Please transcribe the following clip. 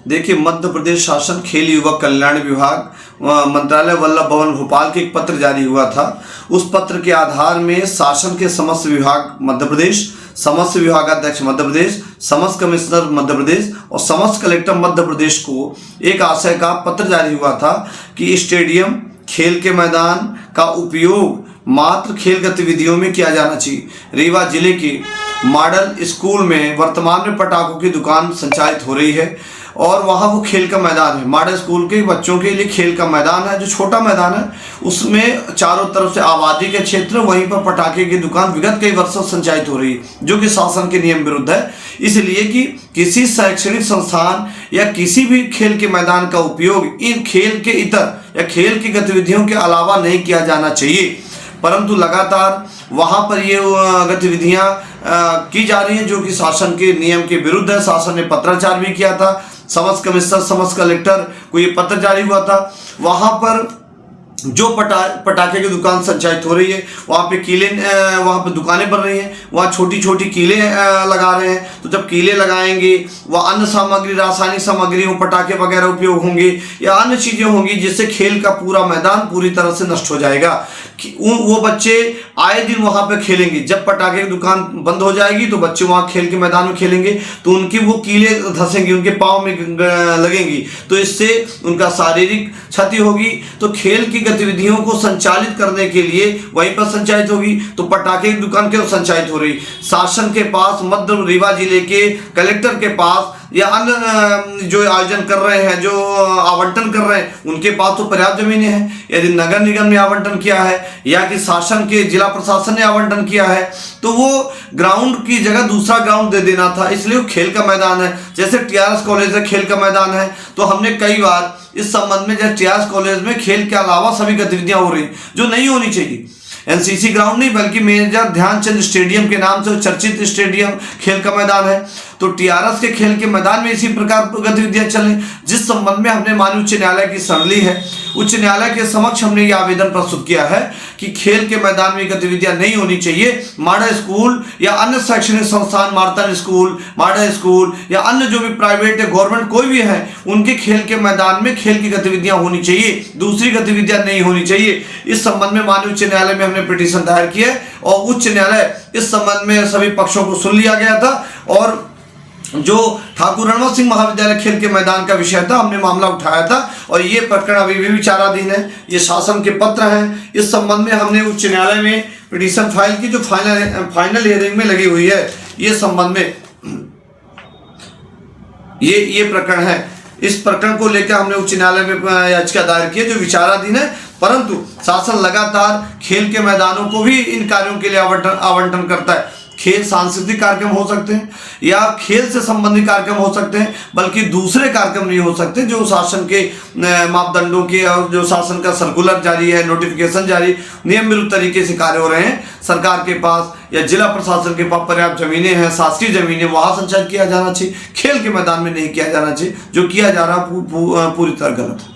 देखिए, मध्य प्रदेश शासन खेल युवक कल्याण विभाग मंत्रालय वल्लभ भवन भोपाल के एक पत्र जारी हुआ था। उस पत्र के आधार में शासन के समस्त विभाग मध्य प्रदेश, समस्त विभागाध्यक्ष मध्य प्रदेश, समस्त कमिश्नर मध्य प्रदेश और समस्त कलेक्टर मध्य प्रदेश को एक आशय का पत्र जारी हुआ था कि स्टेडियम, खेल के मैदान का उपयोग मात्र खेल गतिविधियों में किया जाना चाहिए। रीवा जिले के मॉडल स्कूल में वर्तमान में पटाखों की दुकान संचालित हो रही है और वहाँ वो खेल का मैदान है। मॉडल स्कूल के बच्चों के लिए खेल का मैदान है, जो छोटा मैदान है, उसमें चारों तरफ से आबादी के क्षेत्र, वहीं पर पटाखे की दुकान विगत कई वर्षों संचालित हो रही है, जो कि शासन के नियम विरुद्ध है। इसलिए कि किसी शैक्षणिक संस्थान या किसी भी खेल के मैदान का उपयोग इन खेल के इतर या खेल की गतिविधियों के अलावा नहीं किया जाना चाहिए, परंतु लगातार वहाँ पर ये गतिविधियाँ की जा रही हैं, जो कि शासन के नियम के विरुद्ध है। शासन ने पत्राचार भी किया था, समस्त कमिश्नर, समस्त कलेक्टर को ये पत्र जारी हुआ था। वहाँ पर जो पटाखे की दुकान संचालित हो रही है, वहाँ पे कीले, वहाँ पे दुकानें बन रही हैं, वहाँ छोटी छोटी कीलें लगा रहे हैं। तो जब कीले लगाएंगे, वह अन्य सामग्री, रासायनिक सामग्री, पटाखे वगैरह उपयोग होंगे या अन्य चीज़ें होंगी, जिससे खेल का पूरा मैदान पूरी तरह से नष्ट हो जाएगा। वो बच्चे आए दिन वहाँ पे खेलेंगे। जब पटाखे की दुकान बंद हो जाएगी तो बच्चे वहाँ खेल के मैदान में खेलेंगे, तो उनकी वो कीले धंसेंगी, उनके पाँव में लगेंगी, तो इससे उनका शारीरिक क्षति होगी। तो खेल की गतिविधियों को संचालित करने के लिए वहीं पर संचालित होगी। तो पटाखे की दुकान क्यों संचालित हो रही? शासन के पास, मध्य रीवा जिले के कलेक्टर के पास या अन्य जो आयोजन कर रहे हैं, जो आवंटन कर रहे हैं, उनके पास तो पर्याप्त जमीनें हैं। यदि नगर निगम ने आवंटन किया है या कि शासन के जिला प्रशासन ने आवंटन किया है, तो वो ग्राउंड की जगह दूसरा ग्राउंड दे देना था। इसलिए वो खेल का मैदान है। जैसे टीआरएस कॉलेज है, खेल का मैदान है, तो हमने कई बार इस संबंध में, जैसे टीआरएस कॉलेज में खेल के अलावा सभी गतिविधियां हो रही जो नहीं होनी चाहिए। एनसीसी ग्राउंड नहीं, बल्कि मेजर ध्यानचंद स्टेडियम के नाम से चर्चित स्टेडियम खेल का मैदान है। तो टीआरएस के खेल के मैदान में इसी प्रकार गतिविधियां चल रही, जिस संबंध में हमने माननीय उच्च न्यायालय की शरण ली है। उच्च न्यायालय के समक्ष हमने ये आवेदन प्रस्तुत किया है कि खेल के मैदान में गतिविधियां नहीं होनी चाहिए। मॉडल स्कूल या अन्य शैक्षणिक संस्थान, मार्तन स्कूल, मॉडल स्कूल या अन्य जो भी प्राइवेट या गवर्नमेंट कोई भी है, उनके खेल के मैदान में खेल की गतिविधियां होनी चाहिए, दूसरी गतिविधियां नहीं होनी चाहिए। इस संबंध में माननीय उच्च न्यायालय में हमने पिटीशन दायर की है और उच्च न्यायालय इस संबंध में सभी पक्षों को सुन लिया गया था। और जो ठाकुर रणवंत सिंह महाविद्यालय खेल के मैदान का विषय था, हमने मामला उठाया था और ये प्रकरण अभी भी विचाराधीन है। ये शासन के पत्र हैं। इस संबंध में हमने उच्च न्यायालय में पिटीशन फाइल की, जो फाइनल हियरिंग में लगी हुई है। ये संबंध में ये प्रकरण है। इस प्रकरण को लेकर हमने उच्च न्यायालय में याचिका दायर की है, जो विचाराधीन है। परंतु शासन लगातार खेल के मैदानों को भी इन कार्यों के लिए आवंटन करता है। खेल सांस्कृतिक कार्यक्रम हो सकते हैं या खेल से संबंधित कार्यक्रम हो सकते हैं, बल्कि दूसरे कार्यक्रम नहीं हो सकते जो शासन के मापदंडों के और जो शासन का सर्कुलर जारी है, नोटिफिकेशन जारी, नियम विरुद्ध तरीके से कार्य हो रहे हैं। सरकार के पास या जिला प्रशासन के पास पर्याप्त जमीनें हैं, शासकीय जमीनें, वहाँ संचालित किया जाना चाहिए। खेल के मैदान में नहीं किया जाना चाहिए। जो किया जा रहा पूरी तरह गलत है।